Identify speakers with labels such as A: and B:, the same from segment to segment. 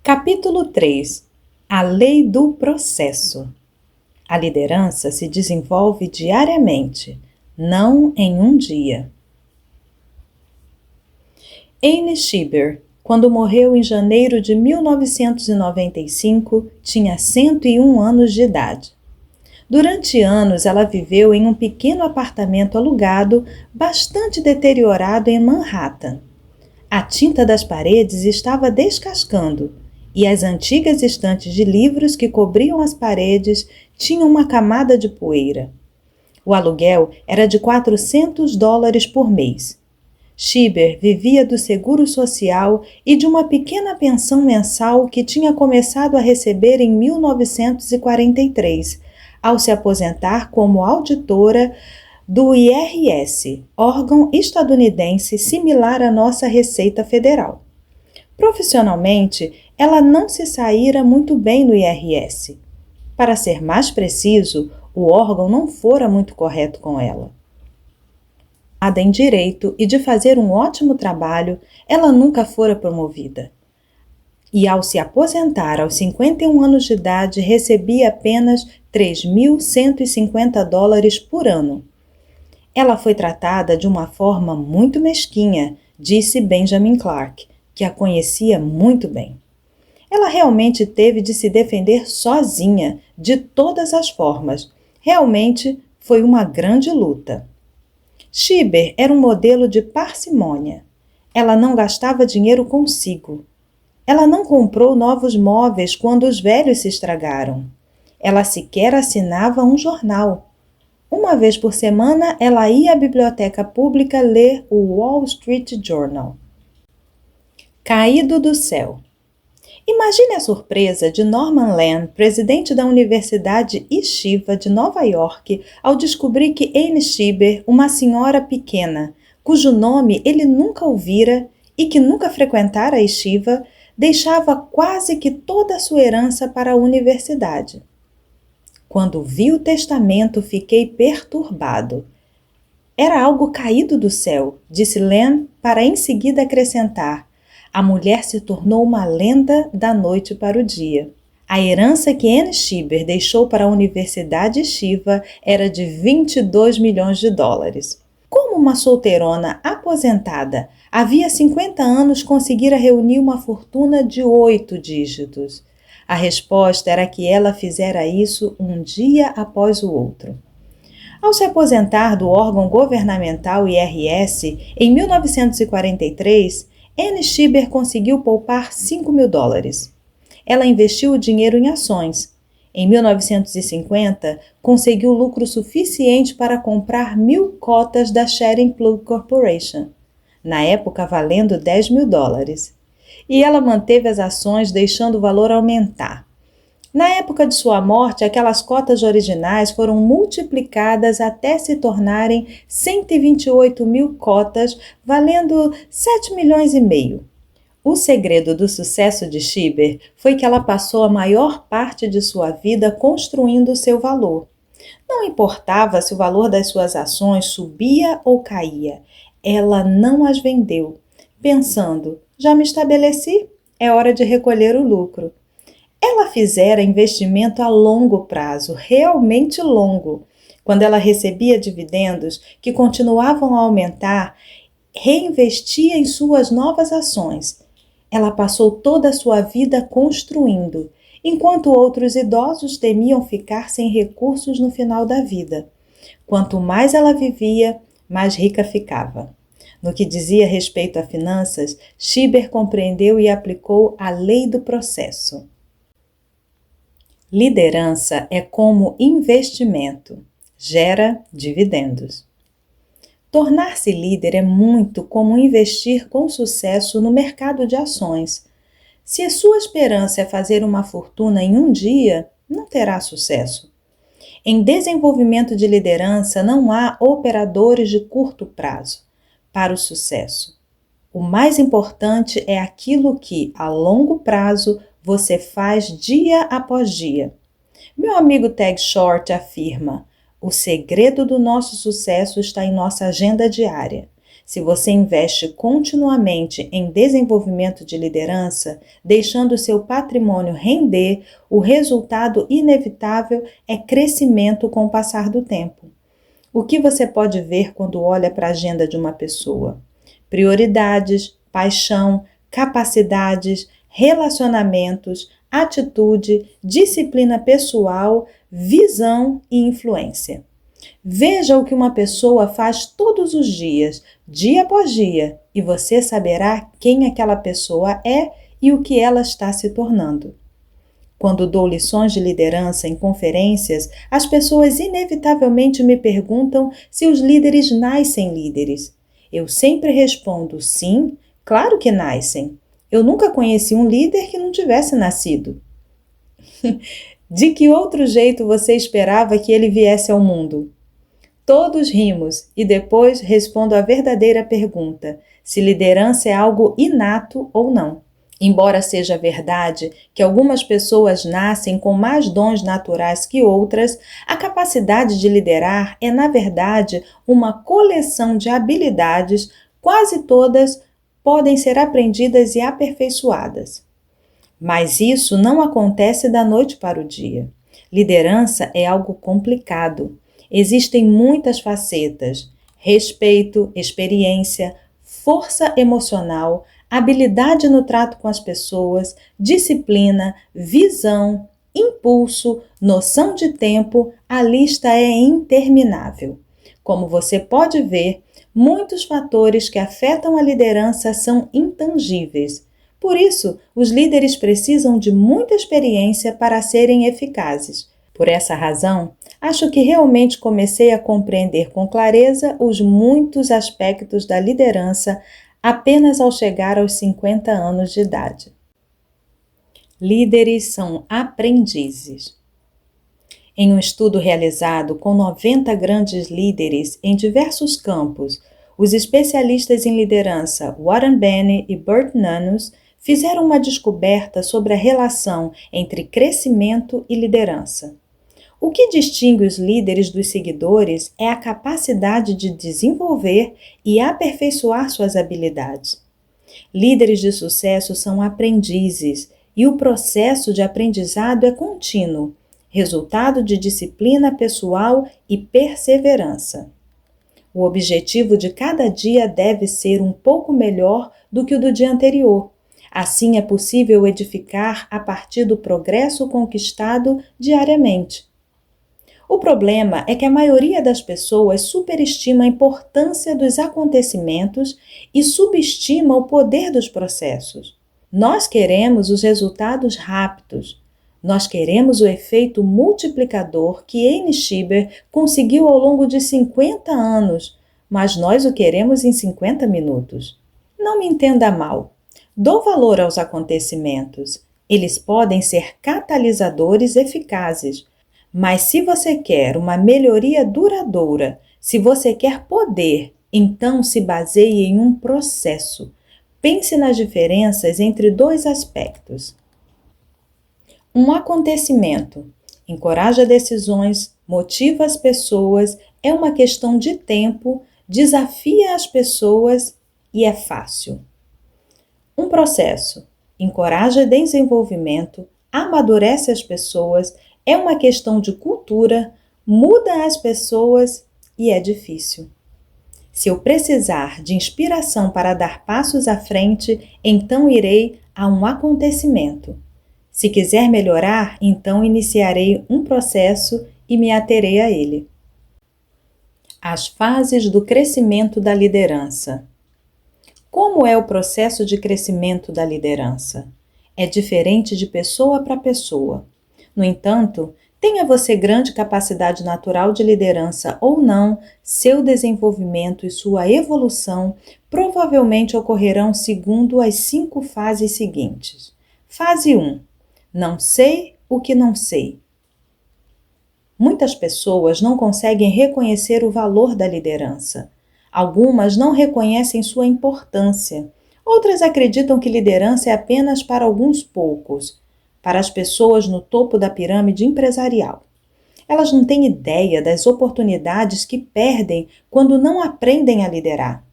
A: Capítulo 3. A lei do processo. A liderança se desenvolve diariamente, não em um dia. Anne Schieber, quando morreu em janeiro de 1995, tinha 101 anos de idade. Durante anos, ela viveu em um pequeno apartamento alugado, bastante deteriorado em Manhattan. A tinta das paredes estava descascando e as antigas estantes de livros que cobriam as paredes tinham uma camada de poeira. O aluguel era de $400 por mês. Schieber vivia do seguro social e de uma pequena pensão mensal que tinha começado a receber em 1943, ao se aposentar como auditora do IRS, órgão estadunidense similar à nossa Receita Federal. Profissionalmente, ela não se saíra muito bem no IRS. Para ser mais preciso, o órgão não fora muito correto com ela. Formada em direito e de fazer um ótimo trabalho, ela nunca fora promovida. E ao se aposentar aos 51 anos de idade, recebia apenas $3.150 por ano. Ela foi tratada de uma forma muito mesquinha, disse Benjamin Clark, que a conhecia muito bem. Ela realmente teve de se defender sozinha, de todas as formas. Realmente foi uma grande luta. Schieber era um modelo de parcimônia. Ela não gastava dinheiro consigo. Ela não comprou novos móveis quando os velhos se estragaram. Ela sequer assinava um jornal. Uma vez por semana, ela ia à biblioteca pública ler o Wall Street Journal. Caído do céu. Imagine a surpresa de Norman Land, presidente da Universidade Yeshiva de Nova York, ao descobrir que Anne Schieber, uma senhora pequena, cujo nome ele nunca ouvira e que nunca frequentara a Yeshiva, deixava quase que toda a sua herança para a universidade. Quando vi o testamento, fiquei perturbado. Era algo caído do céu, disse Len, para em seguida acrescentar: a mulher se tornou uma lenda da noite para o dia. A herança que Anne Schieber deixou para a Universidade Yeshiva era de $22 milhões. Como uma solteirona aposentada, havia 50 anos conseguira reunir uma fortuna de 8 dígitos. A resposta era que ela fizera isso um dia após o outro. Ao se aposentar do órgão governamental IRS em 1943, Anne Schieber conseguiu poupar $5.000. Ela investiu o dinheiro em ações. Em 1950, conseguiu lucro suficiente para comprar 1.000 cotas da Schering Plug Corporation, na época valendo $10.000. E ela manteve as ações, deixando o valor aumentar. Na época de sua morte, aquelas cotas originais foram multiplicadas até se tornarem 128.000 cotas, valendo $7,5 milhões. O segredo do sucesso de Schieber foi que ela passou a maior parte de sua vida construindo seu valor. Não importava se o valor das suas ações subia ou caía, ela não as vendeu, pensando: já me estabeleci, é hora de recolher o lucro. Ela fizera investimento a longo prazo, realmente longo. Quando ela recebia dividendos que continuavam a aumentar, reinvestia em suas novas ações. Ela passou toda a sua vida construindo, enquanto outros idosos temiam ficar sem recursos no final da vida. Quanto mais ela vivia, mais rica ficava. No que dizia respeito a finanças, Schieber compreendeu e aplicou a lei do processo. Liderança é como investimento, gera dividendos. Tornar-se líder é muito como investir com sucesso no mercado de ações. Se a sua esperança é fazer uma fortuna em um dia, não terá sucesso. Em desenvolvimento de liderança não há operadores de curto prazo para o sucesso. O mais importante é aquilo que, a longo prazo, você faz dia após dia. Meu amigo Tag Short afirma: o segredo do nosso sucesso está em nossa agenda diária. Se você investe continuamente em desenvolvimento de liderança, deixando seu patrimônio render, o resultado inevitável é crescimento com o passar do tempo. O que você pode ver quando olha para a agenda de uma pessoa? Prioridades, paixão, capacidades, relacionamentos, atitude, disciplina pessoal, visão e influência. Veja o que uma pessoa faz todos os dias, dia após dia, e você saberá quem aquela pessoa é e o que ela está se tornando. Quando dou lições de liderança em conferências, as pessoas inevitavelmente me perguntam se os líderes nascem líderes. Eu sempre respondo sim, claro que nascem. Eu nunca conheci um líder que não tivesse nascido. De que outro jeito você esperava que ele viesse ao mundo? Todos rimos e depois respondo a verdadeira pergunta, se liderança é algo inato ou não. Embora seja verdade que algumas pessoas nascem com mais dons naturais que outras, a capacidade de liderar é, na verdade, uma coleção de habilidades, quase todas podem ser aprendidas e aperfeiçoadas. Mas isso não acontece da noite para o dia. Liderança é algo complicado. Existem muitas facetas: respeito, experiência, força emocional, habilidade no trato com as pessoas, disciplina, visão, impulso, noção de tempo, a lista é interminável. Como você pode ver, muitos fatores que afetam a liderança são intangíveis. Por isso, os líderes precisam de muita experiência para serem eficazes. Por essa razão, acho que realmente comecei a compreender com clareza os muitos aspectos da liderança apenas ao chegar aos 50 anos de idade. Líderes são aprendizes. Em um estudo realizado com 90 grandes líderes em diversos campos, os especialistas em liderança Warren Benny e Burt Nanus fizeram uma descoberta sobre a relação entre crescimento e liderança. O que distingue os líderes dos seguidores é a capacidade de desenvolver e aperfeiçoar suas habilidades. Líderes de sucesso são aprendizes e o processo de aprendizado é contínuo, resultado de disciplina pessoal e perseverança. O objetivo de cada dia deve ser um pouco melhor do que o do dia anterior. Assim é possível edificar a partir do progresso conquistado diariamente. O problema é que a maioria das pessoas superestima a importância dos acontecimentos e subestima o poder dos processos. Nós queremos os resultados rápidos. Nós queremos o efeito multiplicador que Amy Schieber conseguiu ao longo de 50 anos, mas nós o queremos em 50 minutos. Não me entenda mal. Dou valor aos acontecimentos. Eles podem ser catalisadores eficazes. Mas se você quer uma melhoria duradoura, se você quer poder, então se baseie em um processo. Pense nas diferenças entre dois aspectos. Um acontecimento encoraja decisões, motiva as pessoas, é uma questão de tempo, desafia as pessoas e é fácil. Um processo encoraja desenvolvimento, amadurece as pessoas, é uma questão de cultura, muda as pessoas e é difícil. Se eu precisar de inspiração para dar passos à frente, então irei a um acontecimento. Se quiser melhorar, então iniciarei um processo e me aterei a ele. As fases do crescimento da liderança. Como é o processo de crescimento da liderança? É diferente de pessoa para pessoa. No entanto, tenha você grande capacidade natural de liderança ou não, seu desenvolvimento e sua evolução provavelmente ocorrerão segundo as 5 fases seguintes. Fase 1. Não sei o que não sei. Muitas pessoas não conseguem reconhecer o valor da liderança. Algumas não reconhecem sua importância. Outras acreditam que liderança é apenas para alguns poucos, para as pessoas no topo da pirâmide empresarial. Elas não têm ideia das oportunidades que perdem quando não aprendem a liderar.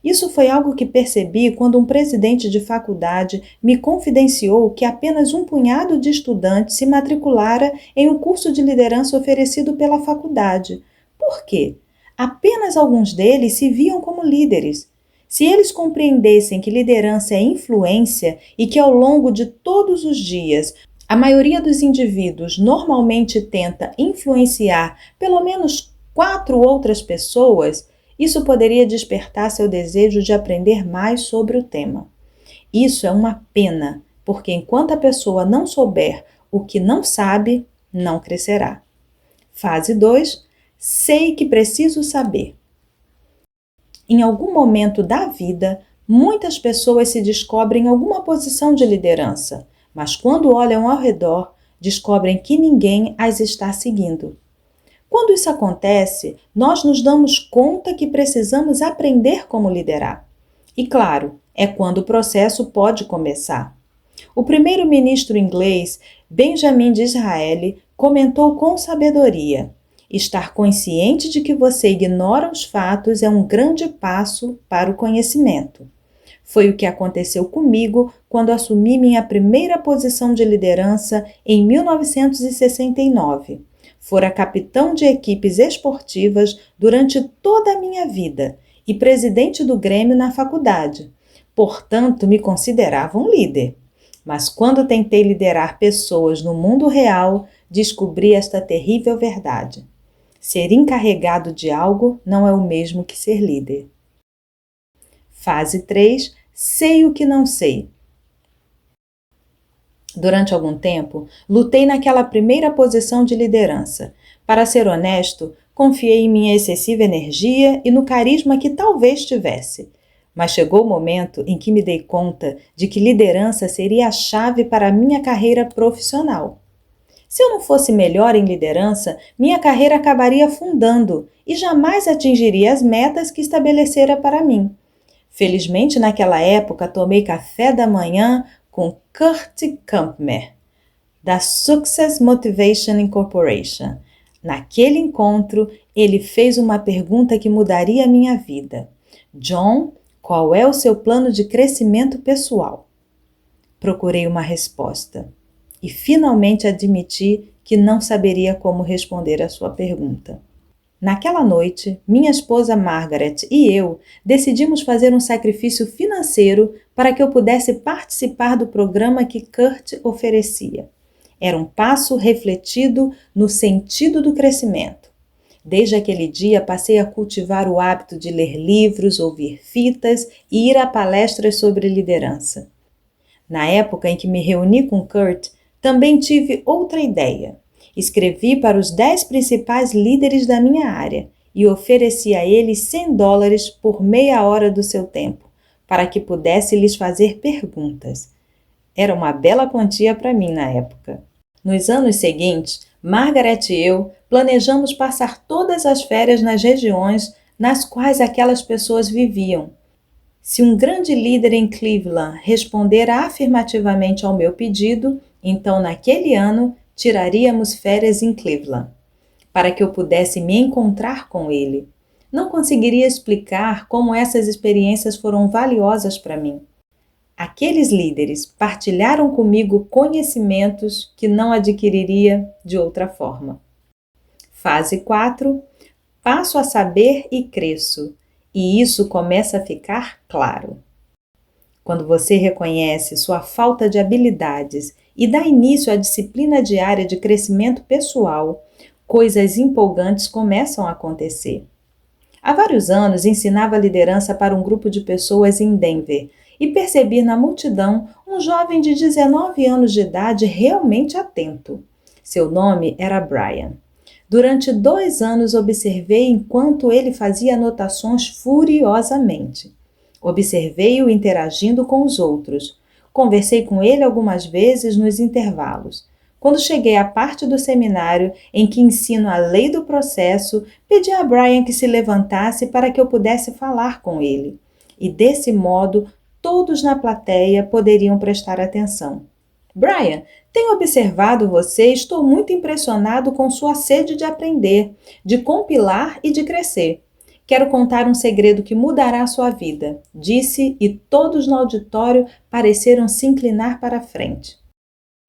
A: Isso foi algo que percebi quando um presidente de faculdade me confidenciou que apenas um punhado de estudantes se matriculara em um curso de liderança oferecido pela faculdade. Por quê? Apenas alguns deles se viam como líderes. Se eles compreendessem que liderança é influência e que ao longo de todos os dias a maioria dos indivíduos normalmente tenta influenciar pelo menos 4 outras pessoas, isso poderia despertar seu desejo de aprender mais sobre o tema. Isso é uma pena, porque enquanto a pessoa não souber o que não sabe, não crescerá. Fase 2. Sei que preciso saber. Em algum momento da vida, muitas pessoas se descobrem em alguma posição de liderança, mas quando olham ao redor, descobrem que ninguém as está seguindo. Quando isso acontece, nós nos damos conta que precisamos aprender como liderar. E claro, é quando o processo pode começar. O primeiro-ministro inglês, Benjamin Disraeli, comentou com sabedoria: estar consciente de que você ignora os fatos é um grande passo para o conhecimento. Foi o que aconteceu comigo quando assumi minha primeira posição de liderança em 1969. Fora capitão de equipes esportivas durante toda a minha vida e presidente do Grêmio na faculdade. Portanto, me considerava um líder. Mas quando tentei liderar pessoas no mundo real, descobri esta terrível verdade. Ser encarregado de algo não é o mesmo que ser líder. Fase 3. Sei o que não sei. Durante algum tempo, lutei naquela primeira posição de liderança. Para ser honesto, confiei em minha excessiva energia e no carisma que talvez tivesse. Mas chegou o momento em que me dei conta de que liderança seria a chave para a minha carreira profissional. Se eu não fosse melhor em liderança, minha carreira acabaria afundando e jamais atingiria as metas que estabelecera para mim. Felizmente, naquela época, tomei café da manhã com Kurt Kampmer, da Success Motivation Incorporation. Naquele encontro, ele fez uma pergunta que mudaria a minha vida. John, qual é o seu plano de crescimento pessoal? Procurei uma resposta e finalmente admiti que não saberia como responder à sua pergunta. Naquela noite, minha esposa Margaret e eu decidimos fazer um sacrifício financeiro para que eu pudesse participar do programa que Kurt oferecia. Era um passo refletido no sentido do crescimento. Desde aquele dia, passei a cultivar o hábito de ler livros, ouvir fitas e ir a palestras sobre liderança. Na época em que me reuni com Kurt, também tive outra ideia. Escrevi para os 10 principais líderes da minha área e ofereci a eles $100 por meia hora do seu tempo, para que pudesse lhes fazer perguntas. Era uma bela quantia para mim na época. Nos anos seguintes, Margaret e eu planejamos passar todas as férias nas regiões nas quais aquelas pessoas viviam. Se um grande líder em Cleveland responder afirmativamente ao meu pedido, então naquele ano tiraríamos férias em Cleveland, para que eu pudesse me encontrar com ele. Não conseguiria explicar como essas experiências foram valiosas para mim. Aqueles líderes partilharam comigo conhecimentos que não adquiriria de outra forma. Fase 4. Passo a saber e cresço, e isso começa a ficar claro. Quando você reconhece sua falta de habilidades e dá início à disciplina diária de crescimento pessoal, coisas empolgantes começam a acontecer. Há vários anos ensinava liderança para um grupo de pessoas em Denver e percebi na multidão um jovem de 19 anos de idade realmente atento. Seu nome era Brian. Durante 2 anos observei enquanto ele fazia anotações furiosamente. Observei-o interagindo com os outros. Conversei com ele algumas vezes nos intervalos. Quando cheguei à parte do seminário em que ensino a lei do processo, pedi a Brian que se levantasse para que eu pudesse falar com ele. E desse modo, todos na plateia poderiam prestar atenção. Brian, tenho observado você e estou muito impressionado com sua sede de aprender, de compilar e de crescer. Quero contar um segredo que mudará a sua vida, disse, e todos no auditório pareceram se inclinar para a frente.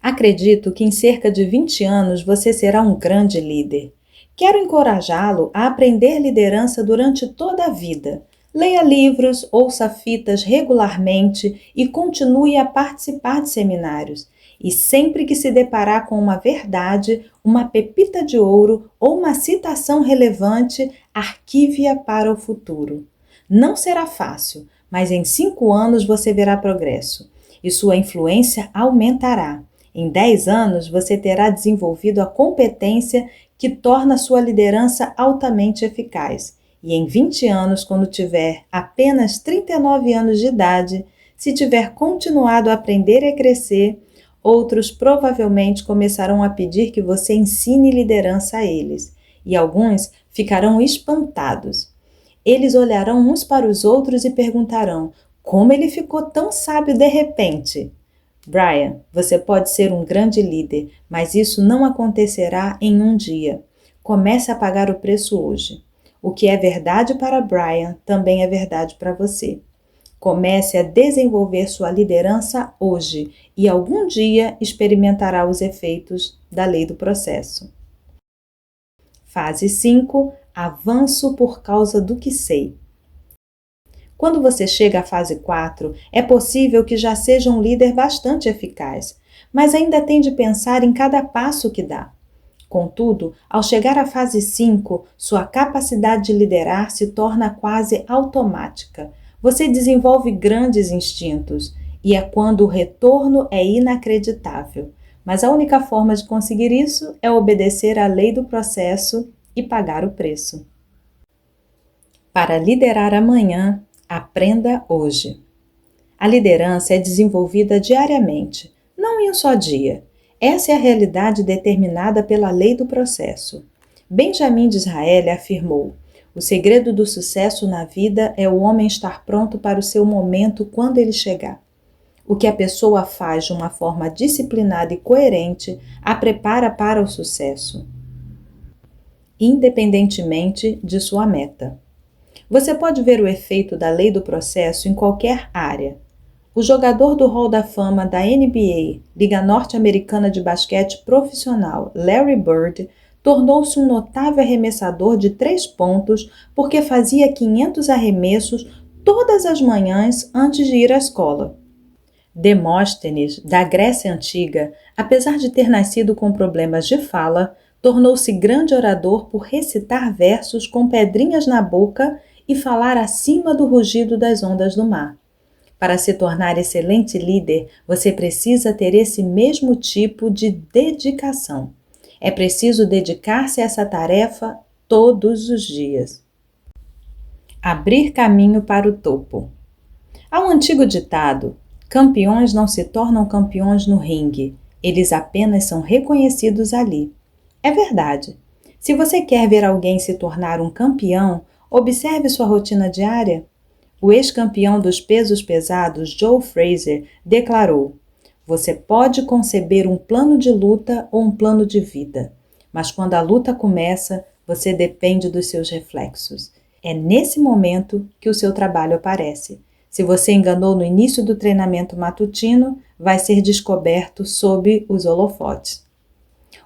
A: Acredito que em cerca de 20 anos você será um grande líder. Quero encorajá-lo a aprender liderança durante toda a vida. Leia livros, ouça fitas regularmente e continue a participar de seminários. E sempre que se deparar com uma verdade, uma pepita de ouro ou uma citação relevante, arquive-a para o futuro. Não será fácil, mas em 5 anos você verá progresso e sua influência aumentará. Em 10 anos, você terá desenvolvido a competência que torna sua liderança altamente eficaz. E em 20 anos, quando tiver apenas 39 anos de idade, se tiver continuado a aprender e a crescer, outros provavelmente começarão a pedir que você ensine liderança a eles. E alguns ficarão espantados. Eles olharão uns para os outros e perguntarão: como ele ficou tão sábio de repente? Brian, você pode ser um grande líder, mas isso não acontecerá em um dia. Comece a pagar o preço hoje. O que é verdade para Brian também é verdade para você. Comece a desenvolver sua liderança hoje e algum dia experimentará os efeitos da lei do processo. Fase 5. Avanço por causa do que sei. Quando você chega à fase 4, é possível que já seja um líder bastante eficaz, mas ainda tem de pensar em cada passo que dá. Contudo, ao chegar à fase 5, sua capacidade de liderar se torna quase automática. Você desenvolve grandes instintos, e é quando o retorno é inacreditável. Mas a única forma de conseguir isso é obedecer à lei do processo e pagar o preço. Para liderar amanhã, aprenda hoje. A liderança é desenvolvida diariamente, não em um só dia. Essa é a realidade determinada pela lei do processo. Benjamin Disraeli afirmou: o segredo do sucesso na vida é o homem estar pronto para o seu momento quando ele chegar. O que a pessoa faz de uma forma disciplinada e coerente a prepara para o sucesso, independentemente de sua meta. Você pode ver o efeito da lei do processo em qualquer área. O jogador do Hall da Fama da NBA, Liga Norte-Americana de Basquete Profissional, Larry Bird, tornou-se um notável arremessador de 3 pontos porque fazia 500 arremessos todas as manhãs antes de ir à escola. Demóstenes, da Grécia Antiga, apesar de ter nascido com problemas de fala, tornou-se grande orador por recitar versos com pedrinhas na boca e falar acima do rugido das ondas do mar. Para se tornar excelente líder, você precisa ter esse mesmo tipo de dedicação. É preciso dedicar-se a essa tarefa todos os dias. Abrir caminho para o topo. Há um antigo ditado: campeões não se tornam campeões no ringue, eles apenas são reconhecidos ali. É verdade. Se você quer ver alguém se tornar um campeão, observe sua rotina diária. O ex-campeão dos pesos pesados, Joe Frazier, declarou: você pode conceber um plano de luta ou um plano de vida, mas quando a luta começa, você depende dos seus reflexos. É nesse momento que o seu trabalho aparece. Se você enganou no início do treinamento matutino, vai ser descoberto sob os holofotes.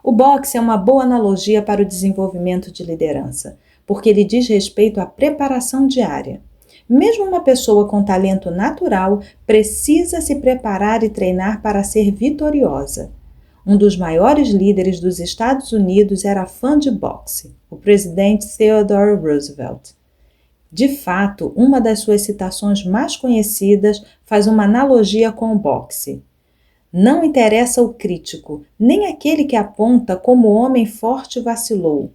A: O boxe é uma boa analogia para o desenvolvimento de liderança, porque ele diz respeito à preparação diária. Mesmo uma pessoa com talento natural precisa se preparar e treinar para ser vitoriosa. Um dos maiores líderes dos Estados Unidos era fã de boxe, o presidente Theodore Roosevelt. De fato, uma das suas citações mais conhecidas faz uma analogia com o boxe. Não interessa o crítico, nem aquele que aponta como o homem forte vacilou,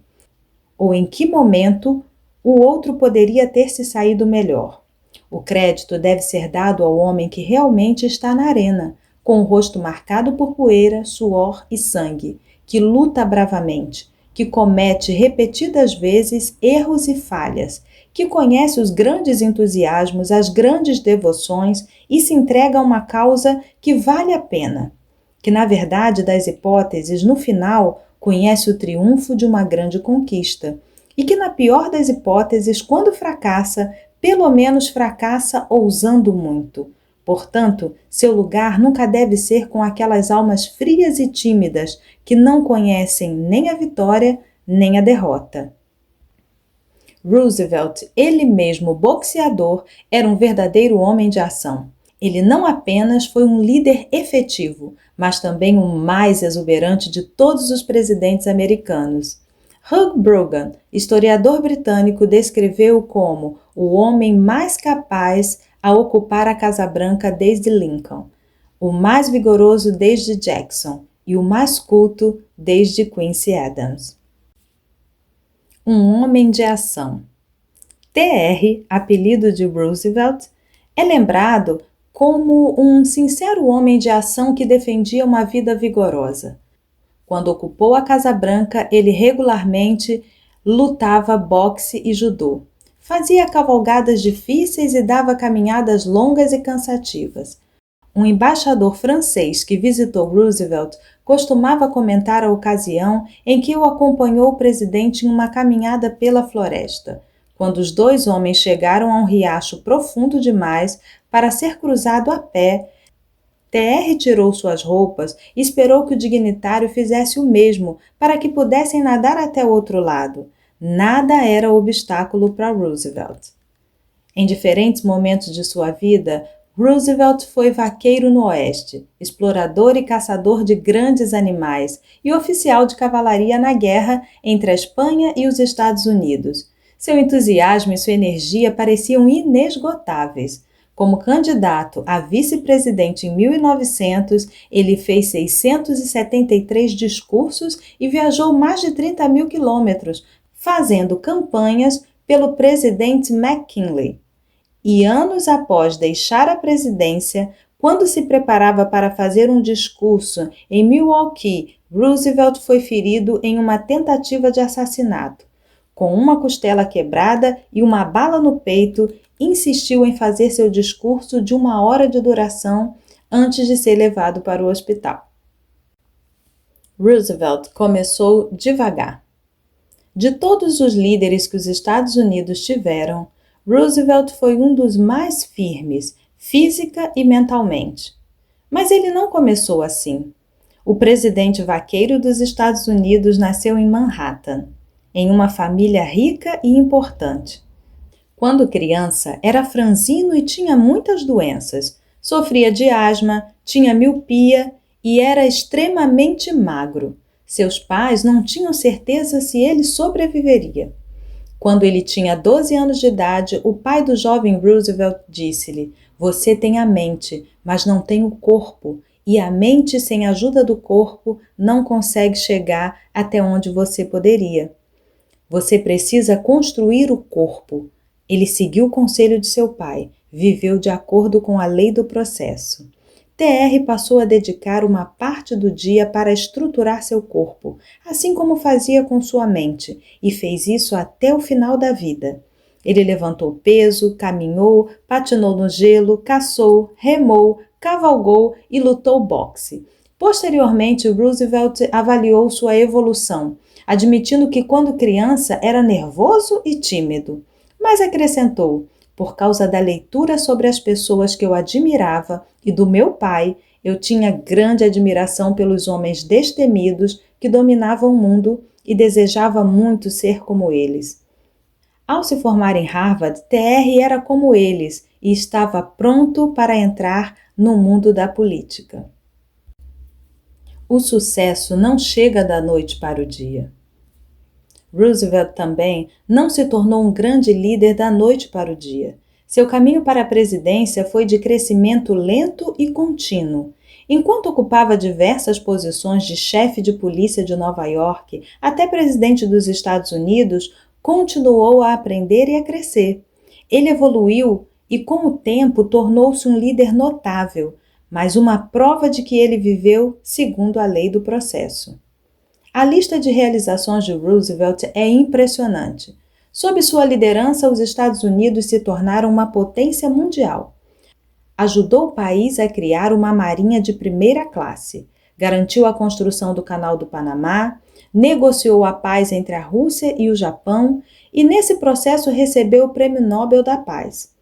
A: ou em que momento o outro poderia ter se saído melhor. O crédito deve ser dado ao homem que realmente está na arena, com o rosto marcado por poeira, suor e sangue, que luta bravamente, que comete repetidas vezes erros e falhas, que conhece os grandes entusiasmos, as grandes devoções e se entrega a uma causa que vale a pena, que na verdade das hipóteses, no final, conhece o triunfo de uma grande conquista e que, na pior das hipóteses, quando fracassa, pelo menos fracassa ousando muito. Portanto, seu lugar nunca deve ser com aquelas almas frias e tímidas que não conhecem nem a vitória nem a derrota. Roosevelt, ele mesmo boxeador, era um verdadeiro homem de ação. Ele não apenas foi um líder efetivo, mas também o mais exuberante de todos os presidentes americanos. Hugh Brogan, historiador britânico, descreveu-o como o homem mais capaz a ocupar a Casa Branca desde Lincoln, o mais vigoroso desde Jackson e o mais culto desde Quincy Adams. Um homem de ação. TR, apelido de Roosevelt, é lembrado como um sincero homem de ação que defendia uma vida vigorosa. Quando ocupou a Casa Branca, ele regularmente lutava boxe e judô. Fazia cavalgadas difíceis e dava caminhadas longas e cansativas. Um embaixador francês que visitou Roosevelt costumava comentar a ocasião em que o acompanhou o presidente em uma caminhada pela floresta, quando os dois homens chegaram a um riacho profundo demais para ser cruzado a pé. TR tirou suas roupas e esperou que o dignitário fizesse o mesmo para que pudessem nadar até o outro lado. Nada era obstáculo para Roosevelt. Em diferentes momentos de sua vida, Roosevelt foi vaqueiro no Oeste, explorador e caçador de grandes animais e oficial de cavalaria na guerra entre a Espanha e os Estados Unidos. Seu entusiasmo e sua energia pareciam inesgotáveis. Como candidato a vice-presidente em 1900, ele fez 673 discursos e viajou mais de 30 mil quilômetros, fazendo campanhas pelo presidente McKinley. E anos após deixar a presidência, quando se preparava para fazer um discurso em Milwaukee, Roosevelt foi ferido em uma tentativa de assassinato. Com uma costela quebrada e uma bala no peito, insistiu em fazer seu discurso de 1 hora de duração antes de ser levado para o hospital. Roosevelt começou devagar. De todos os líderes que os Estados Unidos tiveram, Roosevelt foi um dos mais firmes, física e mentalmente. Mas ele não começou assim. O presidente vaqueiro dos Estados Unidos nasceu em Manhattan, em uma família rica e importante. Quando criança, era franzino e tinha muitas doenças. Sofria de asma, tinha miopia e era extremamente magro. Seus pais não tinham certeza se ele sobreviveria. Quando ele tinha 12 anos de idade, o pai do jovem Roosevelt disse-lhe: "Você tem a mente, mas não tem o corpo, e a mente sem a ajuda do corpo não consegue chegar até onde você poderia. Você precisa construir o corpo." Ele seguiu o conselho de seu pai, viveu de acordo com a lei do processo. TR passou a dedicar uma parte do dia para estruturar seu corpo, assim como fazia com sua mente, e fez isso até o final da vida. Ele levantou peso, caminhou, patinou no gelo, caçou, remou, cavalgou e lutou boxe. Posteriormente, Roosevelt avaliou sua evolução, admitindo que quando criança era nervoso e tímido. Mas acrescentou: "Por causa da leitura sobre as pessoas que eu admirava e do meu pai, eu tinha grande admiração pelos homens destemidos que dominavam o mundo e desejava muito ser como eles." Ao se formar em Harvard, TR era como eles e estava pronto para entrar no mundo da política. O sucesso não chega da noite para o dia. Roosevelt também não se tornou um grande líder da noite para o dia. Seu caminho para a presidência foi de crescimento lento e contínuo. Enquanto ocupava diversas posições de chefe de polícia de Nova York até presidente dos Estados Unidos, continuou a aprender e a crescer. Ele evoluiu e, com o tempo, tornou-se um líder notável, mas uma prova de que ele viveu segundo a lei do processo. A lista de realizações de Roosevelt é impressionante. Sob sua liderança, os Estados Unidos se tornaram uma potência mundial. Ajudou o país a criar uma marinha de primeira classe. garantiu a construção do Canal do Panamá, negociou a paz entre a Rússia e o Japão e, nesse processo, recebeu o Prêmio Nobel da Paz.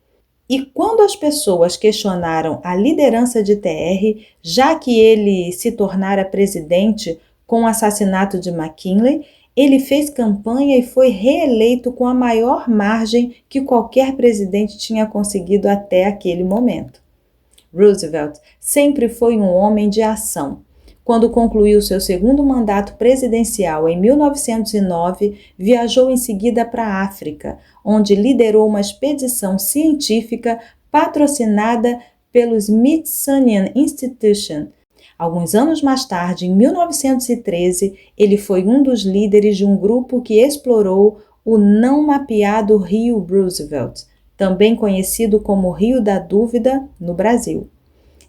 A: E quando as pessoas questionaram a liderança de TR, já que ele se tornara presidente com o assassinato de McKinley, ele fez campanha e foi reeleito com a maior margem que qualquer presidente tinha conseguido até aquele momento. Roosevelt sempre foi um homem de ação. Quando concluiu seu segundo mandato presidencial em 1909, viajou em seguida para a África, onde liderou uma expedição científica patrocinada pelo Smithsonian Institution. Alguns anos mais tarde, em 1913, ele foi um dos líderes de um grupo que explorou o não mapeado Rio Roosevelt, também conhecido como Rio da Dúvida, no Brasil.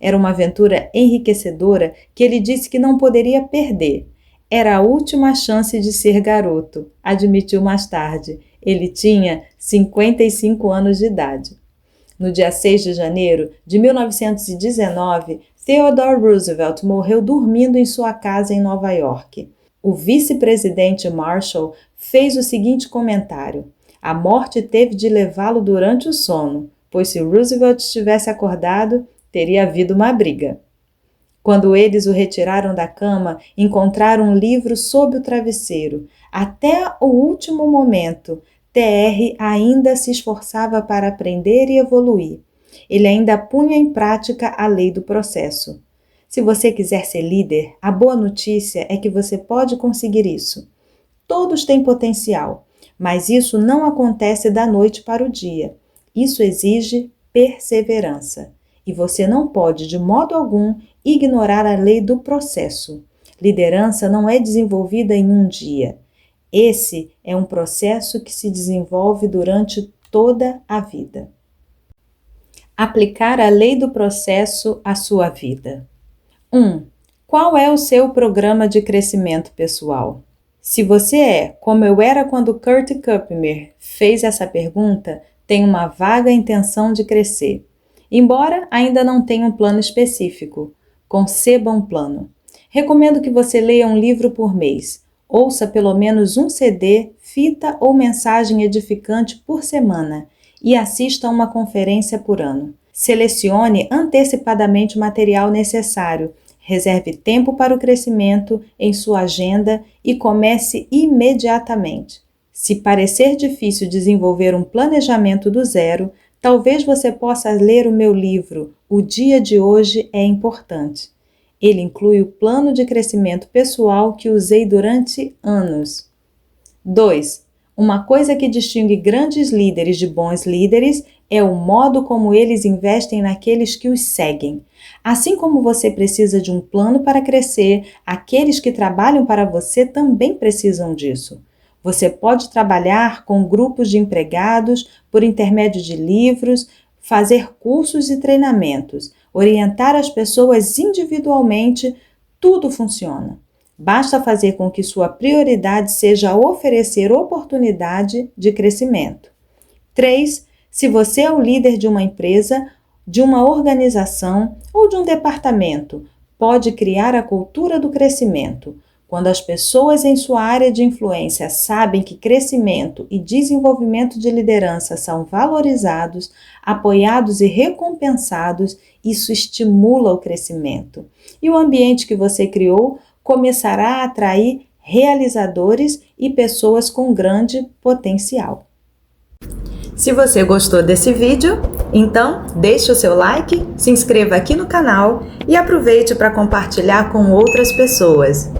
A: Era uma aventura enriquecedora que ele disse que não poderia perder. Era a última chance de ser garoto, admitiu mais tarde. Ele tinha 55 anos de idade. No dia 6 de janeiro de 1919, Theodore Roosevelt morreu dormindo em sua casa em Nova York. O vice-presidente Marshall fez o seguinte comentário: a morte teve de levá-lo durante o sono, pois se Roosevelt tivesse acordado, teria havido uma briga. Quando eles o retiraram da cama, encontraram um livro sob o travesseiro. Até o último momento, TR ainda se esforçava para aprender e evoluir. Ele ainda punha em prática a lei do processo. Se você quiser ser líder, a boa notícia é que você pode conseguir isso. Todos têm potencial, mas isso não acontece da noite para o dia. Isso exige perseverança. E você não pode, de modo algum, ignorar a lei do processo. Liderança não é desenvolvida em um dia. Esse é um processo que se desenvolve durante toda a vida. Aplicar a lei do processo à sua vida. 1. Qual é o seu programa de crescimento pessoal? Se você é como eu era quando Kurt Kupmer fez essa pergunta, tem uma vaga intenção de crescer. Embora ainda não tenha um plano específico, conceba um plano. Recomendo que você leia um livro por mês, ouça pelo menos um CD, fita ou mensagem edificante por semana e assista a uma conferência por ano. Selecione antecipadamente o material necessário, reserve tempo para o crescimento em sua agenda e comece imediatamente. Se parecer difícil desenvolver um planejamento do zero, talvez você possa ler o meu livro O Dia de Hoje é Importante. Ele inclui o plano de crescimento pessoal que usei durante anos. 2. Uma coisa que distingue grandes líderes de bons líderes é o modo como eles investem naqueles que os seguem. Assim como você precisa de um plano para crescer, aqueles que trabalham para você também precisam disso. Você pode trabalhar com grupos de empregados, por intermédio de livros, fazer cursos e treinamentos, orientar as pessoas individualmente, tudo funciona. Basta fazer com que sua prioridade seja oferecer oportunidade de crescimento. 3. Se você é o líder de uma empresa, de uma organização ou de um departamento, pode criar a cultura do crescimento. Quando as pessoas em sua área de influência sabem que crescimento e desenvolvimento de liderança são valorizados, apoiados e recompensados, isso estimula o crescimento. E o ambiente que você criou começará a atrair realizadores e pessoas com grande potencial. Se você gostou desse vídeo, então deixe o seu like, se inscreva aqui no canal e aproveite para compartilhar com outras pessoas.